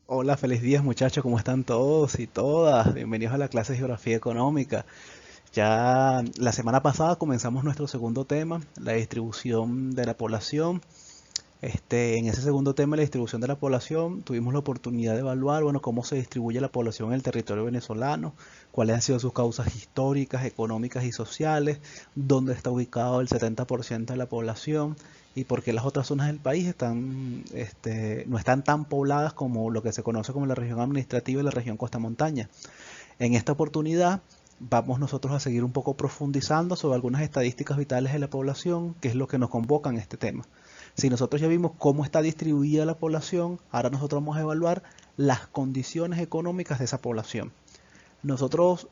Hola, feliz días muchachos, ¿cómo están todos y todas? Bienvenidos a la clase de Geografía Económica. Ya la semana pasada comenzamos nuestro segundo tema, la distribución de la población. En ese segundo tema, la distribución de la población, tuvimos la oportunidad de evaluar, bueno, cómo se distribuye la población en el territorio venezolano, cuáles han sido sus causas históricas, económicas y sociales, dónde está ubicado el 70% de la población y por qué las otras zonas del país no están tan pobladas como lo que se conoce como la región administrativa y la región costa montaña. En esta oportunidad vamos nosotros a seguir un poco profundizando sobre algunas estadísticas vitales de la población, que es lo que nos convoca en este tema. Si nosotros ya vimos cómo está distribuida la población, ahora nosotros vamos a evaluar las condiciones económicas de esa población. Nosotros,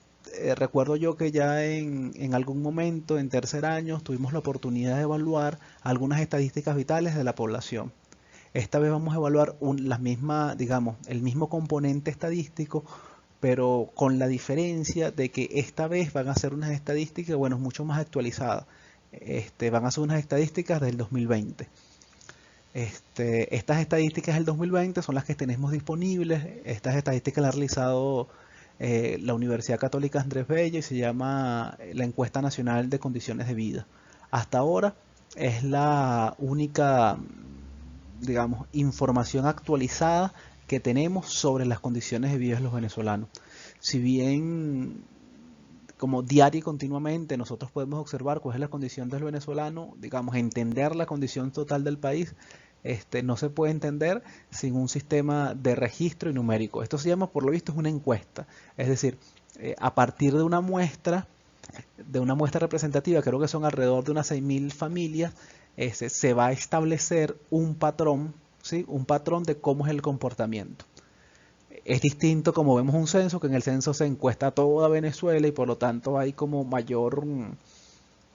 recuerdo yo que ya en algún momento, en tercer año, tuvimos la oportunidad de evaluar algunas estadísticas vitales de la población. Esta vez vamos a evaluar la misma, digamos, el mismo componente estadístico, pero con la diferencia de que esta vez van a ser unas estadísticas, bueno, mucho más actualizadas. Van a ser unas estadísticas del 2020. Estas estadísticas del 2020 son las que tenemos disponibles. Estas estadísticas las ha realizado la Universidad Católica Andrés Bello y se llama la Encuesta Nacional de Condiciones de Vida. Hasta ahora es la única, digamos, información actualizada que tenemos sobre las condiciones de vida de los venezolanos. Si bien como diario y continuamente nosotros podemos observar cuál es la condición del venezolano, digamos, entender la condición total del país, no se puede entender sin un sistema de registro y numérico. Esto se llama, por lo visto, es una encuesta. Es decir, a partir de una muestra representativa, creo que son alrededor de unas 6.000 familias, se va a establecer un patrón, ¿sí? Un patrón de cómo es el comportamiento. Es distinto como vemos un censo, que en el censo se encuesta toda Venezuela y por lo tanto hay como mayor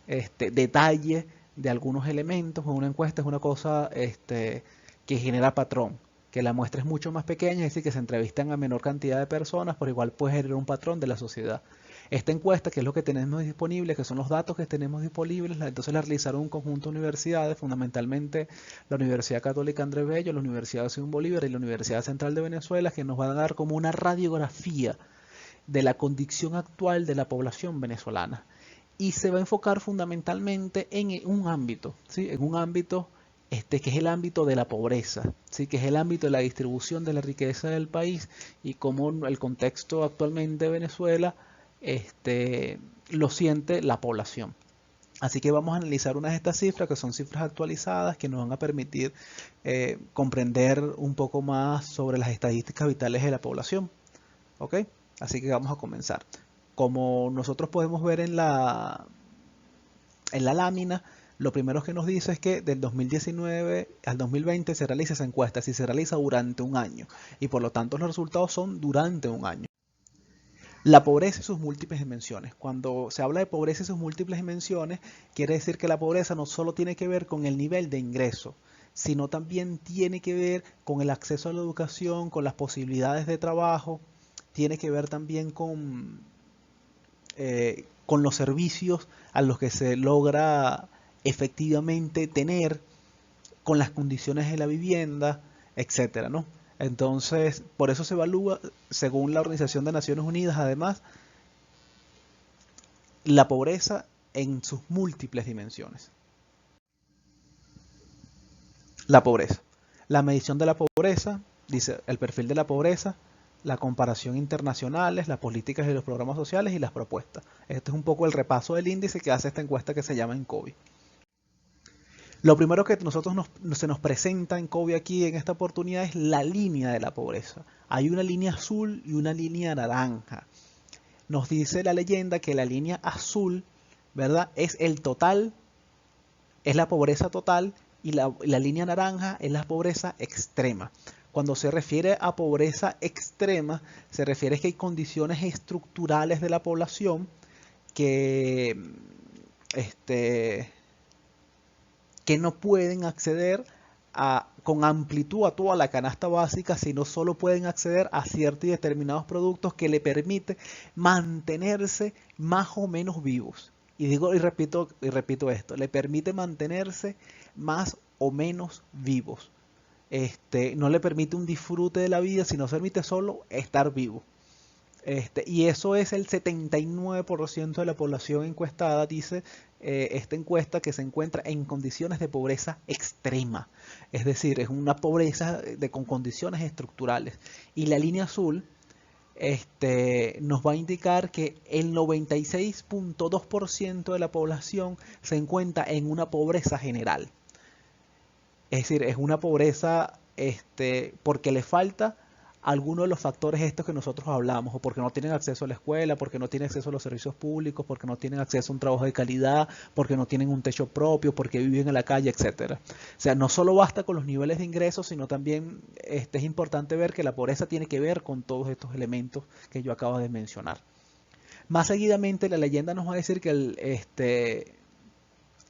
detalle de algunos elementos. Una encuesta es una cosa que genera patrón, que la muestra es mucho más pequeña, es decir, que se entrevistan a menor cantidad de personas, pero igual puede generar un patrón de la sociedad. Esta encuesta, que es lo que tenemos disponible, que son los datos que tenemos disponibles, entonces la realizaron un conjunto de universidades, fundamentalmente la Universidad Católica Andrés Bello, la Universidad de Simón Bolívar y la Universidad Central de Venezuela, que nos van a dar como una radiografía de la condición actual de la población venezolana. Y se va a enfocar fundamentalmente en un ámbito, ¿sí? En un ámbito que es el ámbito de la pobreza, ¿sí? Que es el ámbito de la distribución de la riqueza del país y cómo el contexto actualmente de Venezuela lo siente la población. Así que vamos a analizar unas de estas cifras que son cifras actualizadas que nos van a permitir comprender un poco más sobre las estadísticas vitales de la población. ¿Ok? Así que vamos a comenzar. Como nosotros podemos ver en la lámina, lo primero que nos dice es que del 2019 al 2020 se realiza esa encuesta, si se realiza durante un año, y por lo tanto los resultados son durante un año. La pobreza y sus múltiples dimensiones. Cuando se habla de pobreza y sus múltiples dimensiones, quiere decir que la pobreza no solo tiene que ver con el nivel de ingreso, sino también tiene que ver con el acceso a la educación, con las posibilidades de trabajo, tiene que ver también con los servicios a los que se logra efectivamente tener, con las condiciones de la vivienda, etcétera, ¿no? Entonces, por eso se evalúa, según la Organización de Naciones Unidas, además, la pobreza en sus múltiples dimensiones. La pobreza. La medición de la pobreza, dice el perfil de la pobreza, la comparación internacionales, las políticas y los programas sociales y las propuestas. Este es un poco el repaso del índice que hace esta encuesta que se llama ENCOBI. Lo primero que se nos presenta en COVID aquí en esta oportunidad es la línea de la pobreza. Hay una línea azul y una línea naranja. Nos dice la leyenda que la línea azul, ¿verdad? Es el total, es la pobreza total y la línea naranja es la pobreza extrema. Cuando se refiere a pobreza extrema, se refiere a que hay condiciones estructurales de la población que este, que no pueden acceder con amplitud a toda la canasta básica, sino solo pueden acceder a ciertos y determinados productos que le permiten mantenerse más o menos vivos. Y digo y repito esto, le permite mantenerse más o menos vivos. no le permite un disfrute de la vida, sino se permite solo estar vivo. Y eso es el 79% de la población encuestada, dice esta encuesta, que se encuentra en condiciones de pobreza extrema. Es decir, es una pobreza con condiciones estructurales. Y la línea azul nos va a indicar que el 96.2% de la población se encuentra en una pobreza general. Es decir, es una pobreza porque le falta alguno de los factores estos que nosotros hablamos, o porque no tienen acceso a la escuela, porque no tienen acceso a los servicios públicos, porque no tienen acceso a un trabajo de calidad, porque no tienen un techo propio, porque viven en la calle, etcétera. O sea, no solo basta con los niveles de ingresos, sino también es importante ver que la pobreza tiene que ver con todos estos elementos que yo acabo de mencionar. Más seguidamente, la leyenda nos va a decir que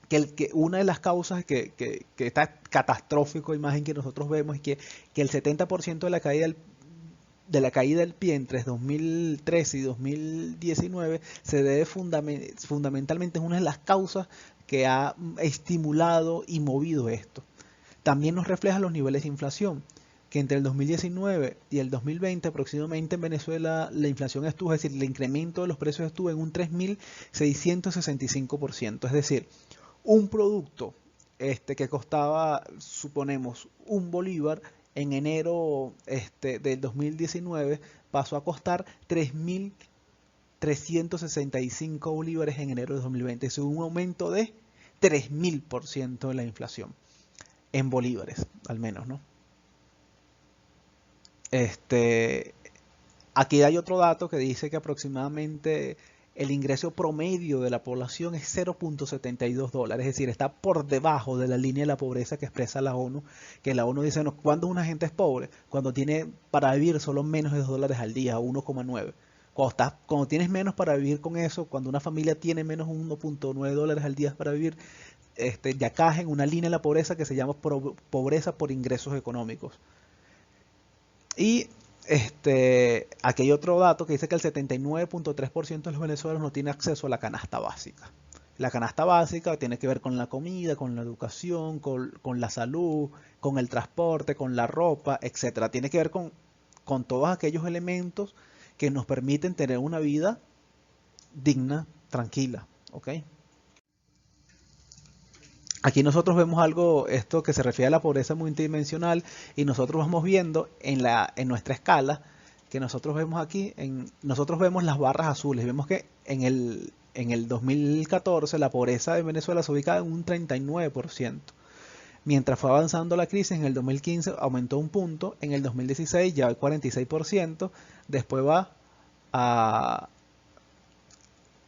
que una de las causas que está catastrófico imagen que nosotros vemos es que el 70% de la caída del pie entre 2013 y 2019 se debe fundamentalmente, es una de las causas que ha estimulado y movido esto. También nos refleja los niveles de inflación, que entre el 2019 y el 2020 aproximadamente en Venezuela la inflación estuvo, es decir, el incremento de los precios estuvo en un 3.665%, es decir, un producto que costaba, suponemos, un bolívar, en enero del 2019 pasó a costar 3.365 bolívares en enero de 2020. Es un aumento de 3.000% de la inflación, en bolívares, al menos, ¿no? Aquí hay otro dato que dice que aproximadamente el ingreso promedio de la población es 0.72 dólares, es decir, está por debajo de la línea de la pobreza que expresa la ONU, que la ONU dice, no, ¿cuándo una gente es pobre? Cuando tiene para vivir solo menos de 2 dólares al día, 1,9. Cuando tienes menos para vivir con eso, cuando una familia tiene menos de 1.9 dólares al día para vivir, ya cae en una línea de la pobreza que se llama pobreza por ingresos económicos. Y aquí hay otro dato que dice que el 79.3% de los venezolanos no tiene acceso a la canasta básica. La canasta básica tiene que ver con la comida, con la educación, con la salud, con el transporte, con la ropa, etc. Tiene que ver con todos aquellos elementos que nos permiten tener una vida digna, tranquila. ¿Ok? Aquí nosotros vemos algo, esto que se refiere a la pobreza multidimensional, y nosotros vamos viendo en nuestra escala, que nosotros vemos aquí, nosotros vemos las barras azules, vemos que en el 2014 la pobreza de Venezuela se ubicaba en un 39%. Mientras fue avanzando la crisis, en el 2015 aumentó un punto, en el 2016 ya el 46%, después va a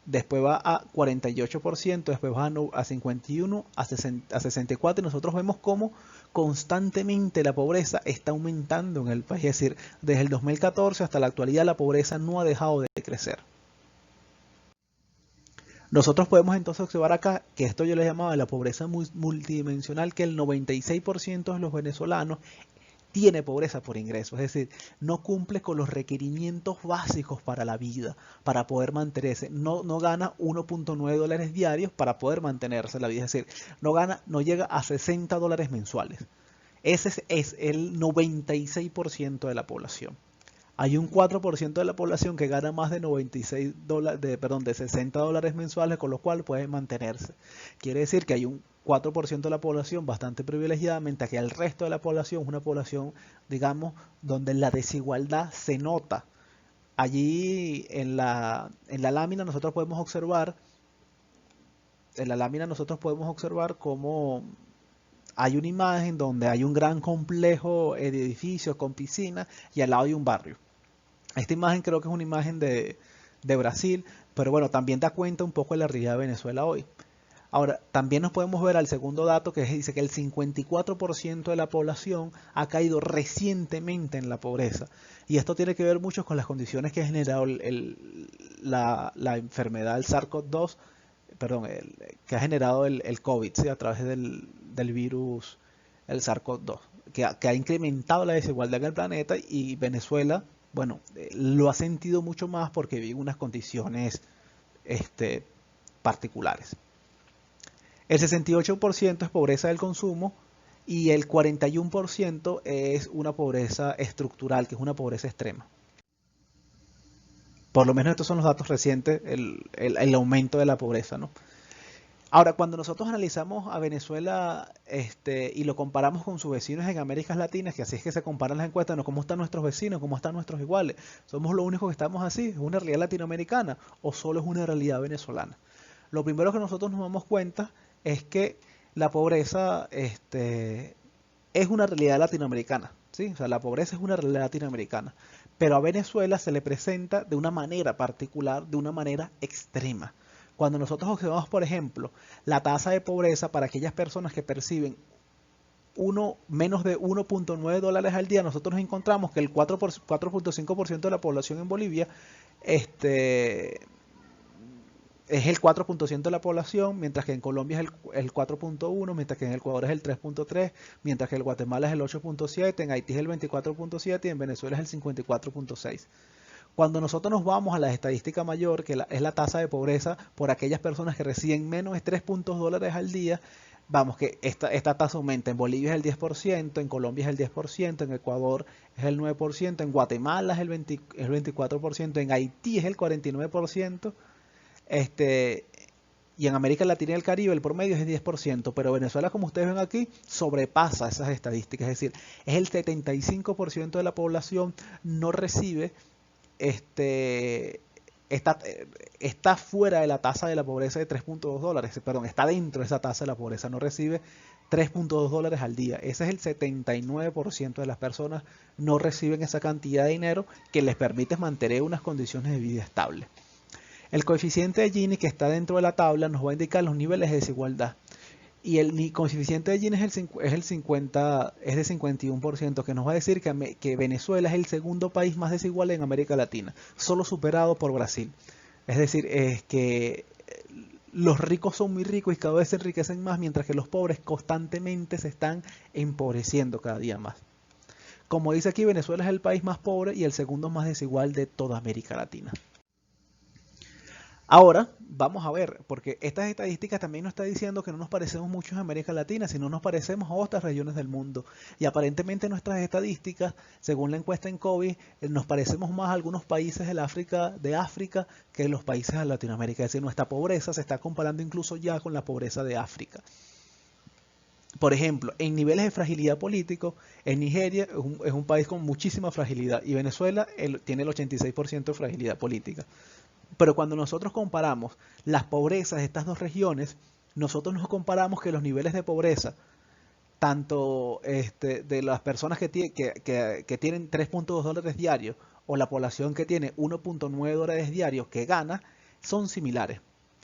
después va a 48%, después va a 51%, a 64%, y nosotros vemos cómo constantemente la pobreza está aumentando en el país. Es decir, desde el 2014 hasta la actualidad la pobreza no ha dejado de crecer. Nosotros podemos entonces observar acá que esto yo le llamaba la pobreza multidimensional, que el 96% de los venezolanos tiene pobreza por ingresos, es decir, no cumple con los requerimientos básicos para la vida, para poder mantenerse, no gana 1.9 dólares diarios para poder mantenerse la vida, es decir, no llega a 60 dólares mensuales. Ese es el 96% de la población. Hay un 4% de la población que gana más de 96 dólares, de 60 dólares mensuales, con lo cual puede mantenerse. Quiere decir que hay un 4% de la población bastante privilegiada, mientras que el resto de la población es una población, digamos, donde la desigualdad se nota. Allí en la lámina nosotros podemos observar, cómo hay una imagen donde hay un gran complejo de edificios con piscina y al lado hay un barrio. Esta imagen creo que es una imagen de Brasil, pero bueno, también da cuenta un poco de la realidad de Venezuela hoy. Ahora, también nos podemos ver al segundo dato que dice que el 54% de la población ha caído recientemente en la pobreza. Y esto tiene que ver mucho con las condiciones que ha generado la enfermedad del SARS-CoV-2, perdón, que ha generado el COVID, ¿sí? A través del virus, el SARS-CoV-2, que ha incrementado la desigualdad en el planeta, y Venezuela, bueno, lo ha sentido mucho más porque vive unas condiciones particulares. El 68% es pobreza del consumo y el 41% es una pobreza estructural, que es una pobreza extrema. Por lo menos estos son los datos recientes, el aumento de la pobreza, ¿no? Ahora, cuando nosotros analizamos a Venezuela y lo comparamos con sus vecinos en América Latina, que así es que se comparan las encuestas, ¿no? ¿Cómo están nuestros vecinos? ¿Cómo están nuestros iguales? ¿Somos los únicos que estamos así? ¿Es una realidad latinoamericana o solo es una realidad venezolana? Lo primero que nosotros nos damos cuenta es que la pobreza es una realidad latinoamericana, ¿sí? O sea, la pobreza es una realidad latinoamericana, pero a Venezuela se le presenta de una manera particular, de una manera extrema. Cuando nosotros observamos, por ejemplo, la tasa de pobreza para aquellas personas que perciben menos de 1.9 dólares al día, nosotros nos encontramos que el 4.5% de la población en Bolivia este, es el 4% de la población, mientras que en Colombia es el 4.1, mientras que en Ecuador es el 3.3, mientras que en Guatemala es el 8.7, en Haití es el 24.7 y en Venezuela es el 54.6. Cuando nosotros nos vamos a la estadística mayor, que es la tasa de pobreza por aquellas personas que reciben menos de 3 dólares al día, vamos que esta tasa aumenta. En Bolivia es el 10%, en Colombia es el 10%, en Ecuador es el 9%, en Guatemala es el 24%, en Haití es el 49%, y en América Latina y el Caribe el promedio es el 10%, pero Venezuela, como ustedes ven aquí, sobrepasa esas estadísticas, es decir, es el 75% de la población no recibe, está, está fuera de la tasa de la pobreza de 3.2 dólares, perdón, está dentro de esa tasa de la pobreza, no recibe 3.2 dólares al día. Ese es el 79% de las personas no reciben esa cantidad de dinero que les permite mantener unas condiciones de vida estables. El coeficiente de Gini que está dentro de la tabla nos va a indicar los niveles de desigualdad. Y el coeficiente de Gini es de 51%, que nos va a decir que Venezuela es el segundo país más desigual en América Latina, solo superado por Brasil. Es decir, es que los ricos son muy ricos y cada vez se enriquecen más, mientras que los pobres constantemente se están empobreciendo cada día más. Como dice aquí, Venezuela es el país más pobre y el segundo más desigual de toda América Latina. Ahora, vamos a ver, porque estas estadísticas también nos está diciendo que no nos parecemos mucho en América Latina, sino nos parecemos a otras regiones del mundo. Y aparentemente nuestras estadísticas, según la encuesta en COVID, nos parecemos más a algunos países de África que los países de Latinoamérica. Es decir, nuestra pobreza se está comparando incluso ya con la pobreza de África. Por ejemplo, en niveles de fragilidad político, en Nigeria es un país con muchísima fragilidad y Venezuela tiene el 86% de fragilidad política. Pero cuando nosotros comparamos las pobrezas de estas dos regiones, nosotros nos comparamos que los niveles de pobreza, tanto de las personas que tienen 3.2 dólares diarios o la población que tiene 1.9 dólares diarios que gana, son similares.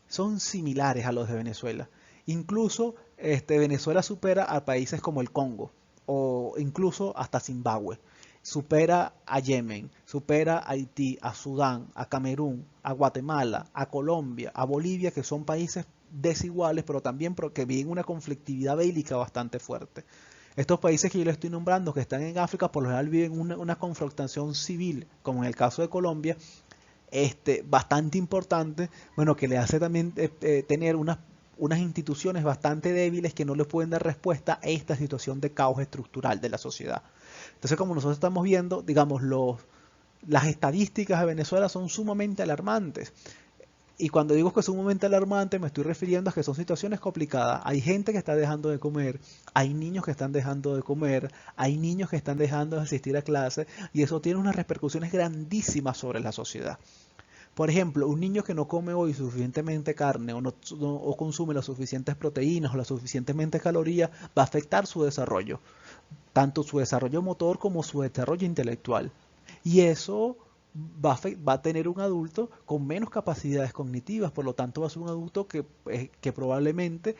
Son similares a los de Venezuela. Incluso Venezuela supera a países como el Congo o incluso hasta Zimbabue. Supera a Yemen, supera a Haití, a Sudán, a Camerún, a Guatemala, a Colombia, a Bolivia, que son países desiguales, pero también porque viven una conflictividad bélica bastante fuerte. Estos países que yo les estoy nombrando, que están en África, por lo general viven una confrontación civil, como en el caso de Colombia, bastante importante, bueno, que le hace también tener unas instituciones bastante débiles que no les pueden dar respuesta a esta situación de caos estructural de la sociedad. Entonces, como nosotros estamos viendo, digamos, las estadísticas de Venezuela son sumamente alarmantes. Y cuando digo que es sumamente alarmante, me estoy refiriendo a que son situaciones complicadas. Hay gente que está dejando de comer, hay niños que están dejando de comer, hay niños que están dejando de asistir a clases, y eso tiene unas repercusiones grandísimas sobre la sociedad. Por ejemplo, un niño que no come hoy suficientemente carne o consume las suficientes proteínas o las suficientemente calorías, va a afectar su desarrollo, tanto su desarrollo motor como su desarrollo intelectual. Y eso va a tener un adulto con menos capacidades cognitivas, por lo tanto va a ser un adulto que probablemente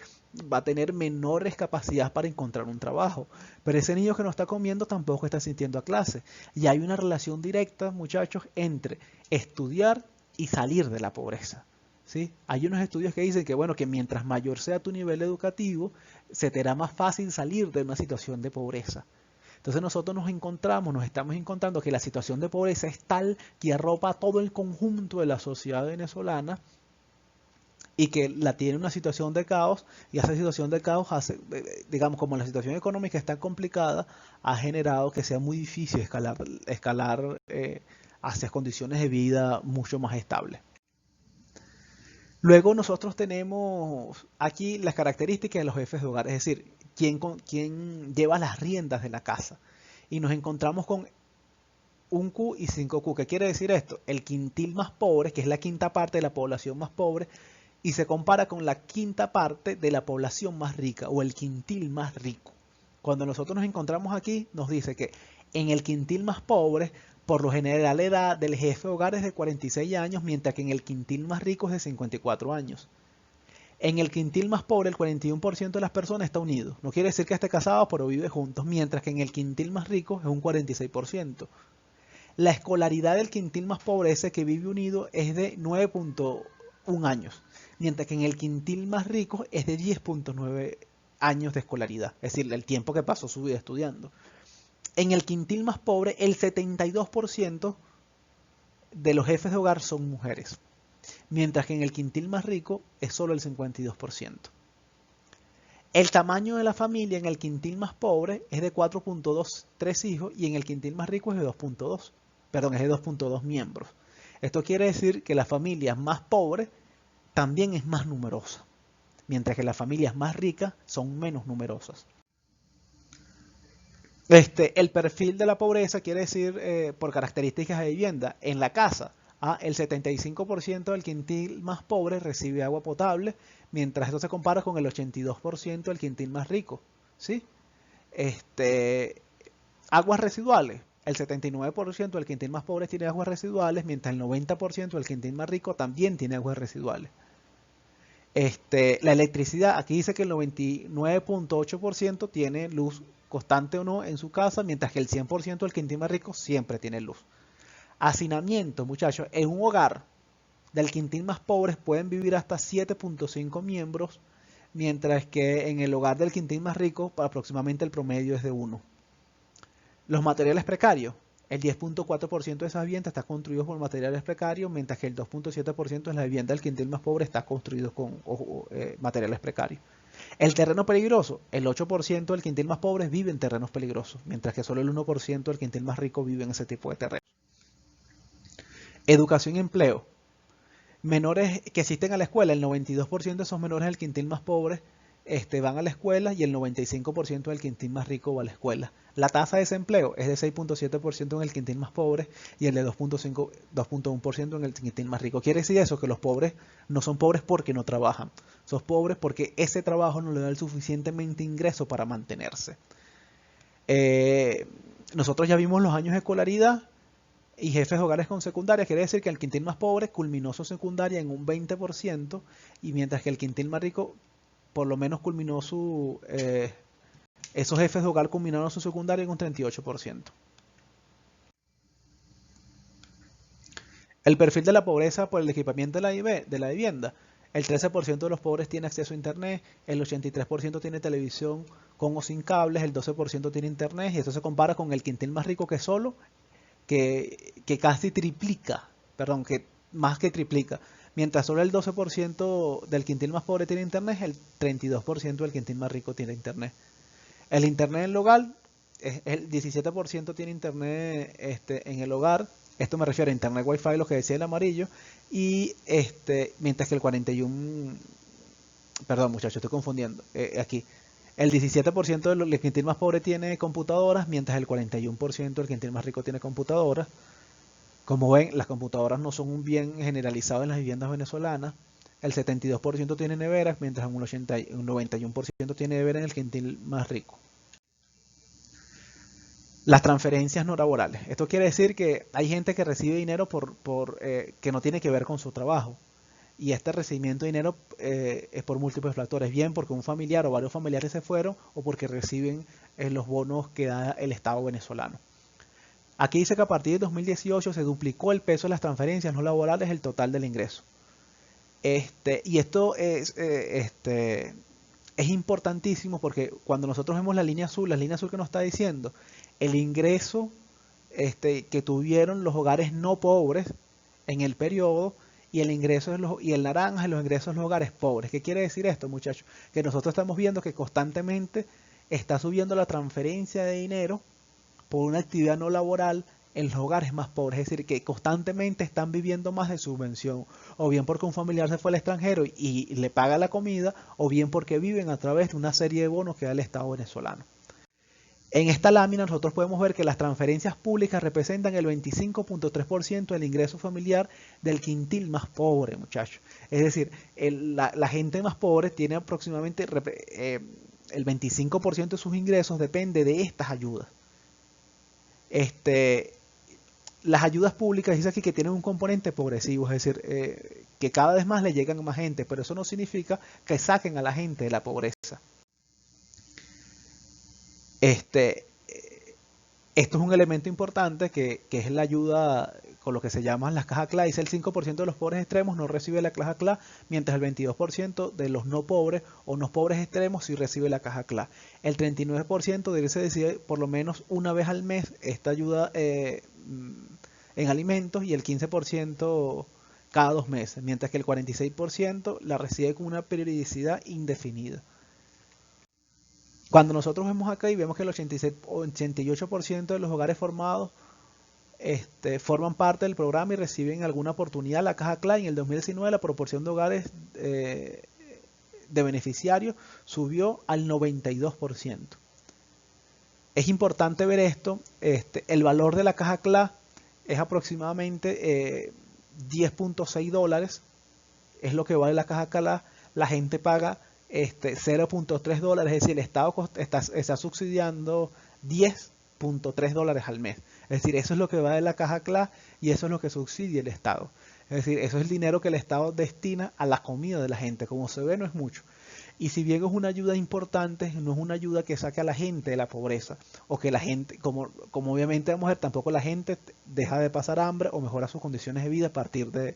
va a tener menores capacidades para encontrar un trabajo. Pero ese niño que no está comiendo tampoco está asistiendo a clase. Y hay una relación directa, muchachos, entre estudiar y salir de la pobreza. ¿Sí? Hay unos estudios que dicen que, bueno, que mientras mayor sea tu nivel educativo, se te hará más fácil salir de una situación de pobreza. Entonces nosotros nos estamos encontrando que la situación de pobreza es tal que arropa todo el conjunto de la sociedad venezolana y que la tiene en una situación de caos, y esa situación de caos hace, digamos, como la situación económica está complicada, ha generado que sea muy difícil escalar hacia condiciones de vida mucho más estables. Luego nosotros tenemos aquí las características de los jefes de hogar, es decir, quién lleva las riendas de la casa. Y nos encontramos con un Q y 5Q. ¿Qué quiere decir esto? El quintil más pobre, que es la quinta parte de la población más pobre, y se compara con la quinta parte de la población más rica o el quintil más rico. Cuando nosotros nos encontramos aquí, nos dice que en el quintil más pobre, por lo general la edad del jefe de hogar es de 46 años, mientras que en el quintil más rico es de 54 años. En el quintil más pobre, el 41% de las personas está unido. No quiere decir que esté casado, pero vive juntos, mientras que en el quintil más rico es un 46%. La escolaridad del quintil más pobre, ese que vive unido, es de 9.1 años, mientras que en el quintil más rico es de 10.9 años de escolaridad, es decir, el tiempo que pasó su vida estudiando. En el quintil más pobre, el 72% de los jefes de hogar son mujeres, mientras que en el quintil más rico es solo el 52%. El tamaño de la familia en el quintil más pobre es de 4.23 hijos y en el quintil más rico es de 2.2. Perdón, es de 2.2 miembros. Esto quiere decir que las familias más pobres también es más numerosa, mientras que las familias más ricas son menos numerosas. El perfil de la pobreza quiere decir por características de vivienda. En la casa, el 75% del quintil más pobre recibe agua potable, mientras esto se compara con el 82% del quintil más rico. ¿Sí? Aguas residuales. El 79% del quintil más pobre tiene aguas residuales, mientras el 90% del quintil más rico también tiene aguas residuales. La electricidad, aquí dice que el 99.8% tiene luz constante o no en su casa, mientras que el 100% del quintil más rico siempre tiene luz. Hacinamiento, muchachos, en un hogar del quintil más pobre pueden vivir hasta 7.5 miembros, mientras que en el hogar del quintil más rico aproximadamente el promedio es de 1. Los materiales precarios. El 10.4% de esas viviendas está construido por materiales precarios, mientras que el 2.7% de la vivienda del quintil más pobre está construido con materiales precarios. El terreno peligroso. El 8% del quintil más pobre vive en terrenos peligrosos, mientras que solo el 1% del quintil más rico vive en ese tipo de terreno. Educación y empleo. Menores que asisten a la escuela, el 92% de esos menores del quintil más pobre van a la escuela y el 95% del quintil más rico va a la escuela. La tasa de desempleo es de 6.7% en el quintil más pobre y el de 2.1% en el quintil más rico. Quiere decir eso, que los pobres no son pobres porque no trabajan, son pobres porque ese trabajo no le da el suficientemente ingreso para mantenerse. Nosotros ya vimos los años de escolaridad y jefes de hogares con secundaria. Quiere decir que el quintil más pobre culminó su secundaria en un 20% y mientras que el quintil más rico por lo menos culminó esos jefes de hogar culminaron su secundaria en un 38%. El perfil de la pobreza por el equipamiento de la vivienda. El 13% de los pobres tiene acceso a internet, el 83% tiene televisión con o sin cables, el 12% tiene internet y esto se compara con el quintil más rico que solo, que casi triplica, perdón, que más que triplica. Mientras solo el 12% del quintil más pobre tiene internet, el 32% del quintil más rico tiene internet. El internet en el hogar, el 17% tiene internet en el hogar. Esto me refiero a internet wifi, lo que decía el amarillo. Y mientras que el 41%, perdón muchachos, estoy confundiendo, aquí. El 17% del quintil más pobre tiene computadoras, mientras el 41% del quintil más rico tiene computadoras. Como ven, las computadoras no son un bien generalizado en las viviendas venezolanas. El 72% tiene neveras, mientras un 91% tiene nevera en el quintil más rico. Las transferencias no laborales. Esto quiere decir que hay gente que recibe dinero que no tiene que ver con su trabajo. Y este recibimiento de dinero es por múltiples factores. Bien porque un familiar o varios familiares se fueron o porque reciben los bonos que da el Estado venezolano. Aquí dice que a partir de 2018 se duplicó el peso de las transferencias no laborales el total del ingreso. Y esto es importantísimo porque cuando nosotros vemos la línea azul que nos está diciendo el ingreso que tuvieron los hogares no pobres en el periodo y el ingreso y el naranja es los ingresos de los hogares pobres. ¿Qué quiere decir esto, muchachos? Que nosotros estamos viendo que constantemente está subiendo la transferencia de dinero por una actividad no laboral en los hogares más pobres, es decir, que constantemente están viviendo más de subvención, o bien porque un familiar se fue al extranjero y le paga la comida, o bien porque viven a través de una serie de bonos que da el Estado venezolano. En esta lámina nosotros podemos ver que las transferencias públicas representan el 25.3% del ingreso familiar del quintil más pobre, muchachos. Es decir, la gente más pobre tiene aproximadamente el 25% de sus ingresos depende de estas ayudas. Las ayudas públicas dice aquí que tienen un componente progresivo, es decir, que cada vez más le llegan a más gente, pero eso no significa que saquen a la gente de la pobreza. Esto es un elemento importante que es la ayuda con lo que se llaman las cajas CLA. Dice el 5% de los pobres extremos no recibe la caja CLA, mientras el 22% de los no pobres o no pobres extremos sí recibe la caja CLA. El 39% decide por lo menos una vez al mes esta ayuda en alimentos y el 15% cada 2 meses, mientras que el 46% la recibe con una periodicidad indefinida. Cuando nosotros vemos acá y vemos que el 88% de los hogares formados forman parte del programa y reciben alguna oportunidad, la caja CLA en el 2019 la proporción de hogares de beneficiarios subió al 92%. Es importante ver esto, el valor de la caja CLA es aproximadamente 10.6 dólares, es lo que vale la caja CLA, la gente paga 0.3 dólares, es decir, el Estado está subsidiando 10.3 dólares al mes. Es decir, eso es lo que va de la caja CLA y eso es lo que subsidia el Estado. Es decir, eso es el dinero que el Estado destina a la comida de la gente. Como se ve, no es mucho. Y si bien es una ayuda importante, no es una ayuda que saque a la gente de la pobreza. O que la gente, como obviamente vamos a ver, tampoco la gente deja de pasar hambre o mejora sus condiciones de vida a partir de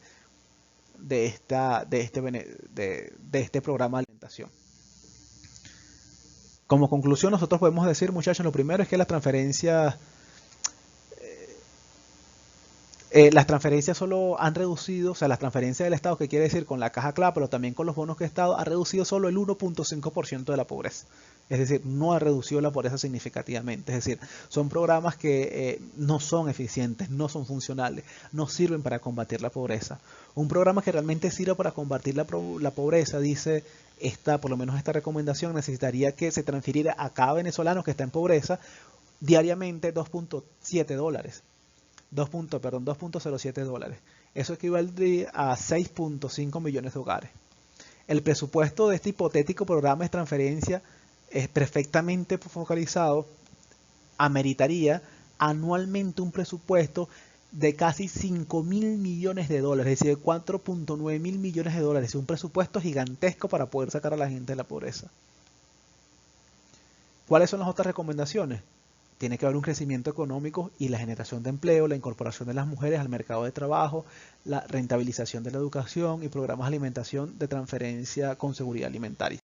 este programa de alimentación. Como conclusión, nosotros podemos decir, muchachos, lo primero es que las transferencias solo han reducido, o sea, las transferencias del Estado, que quiere decir con la caja CLA, pero también con los bonos que el Estado, ha reducido solo el 1.5% de la pobreza. Es decir, no ha reducido la pobreza significativamente. Es decir, son programas que no son eficientes, no son funcionales, no sirven para combatir la pobreza. Un programa que realmente sirva para combatir la pobreza, dice por lo menos esta recomendación, necesitaría que se transfiriera a cada venezolano que está en pobreza diariamente 2.7 dólares. 2.07 dólares. Eso equivaldría a 6.5 millones de hogares. El presupuesto de este hipotético programa de transferencia es perfectamente focalizado, ameritaría anualmente un presupuesto de casi 5.000 millones de dólares, es decir, 4.9 mil millones de dólares, es un presupuesto gigantesco para poder sacar a la gente de la pobreza. ¿Cuáles son las otras recomendaciones? Tiene que haber un crecimiento económico y la generación de empleo, la incorporación de las mujeres al mercado de trabajo, la rentabilización de la educación y programas de alimentación de transferencia con seguridad alimentaria.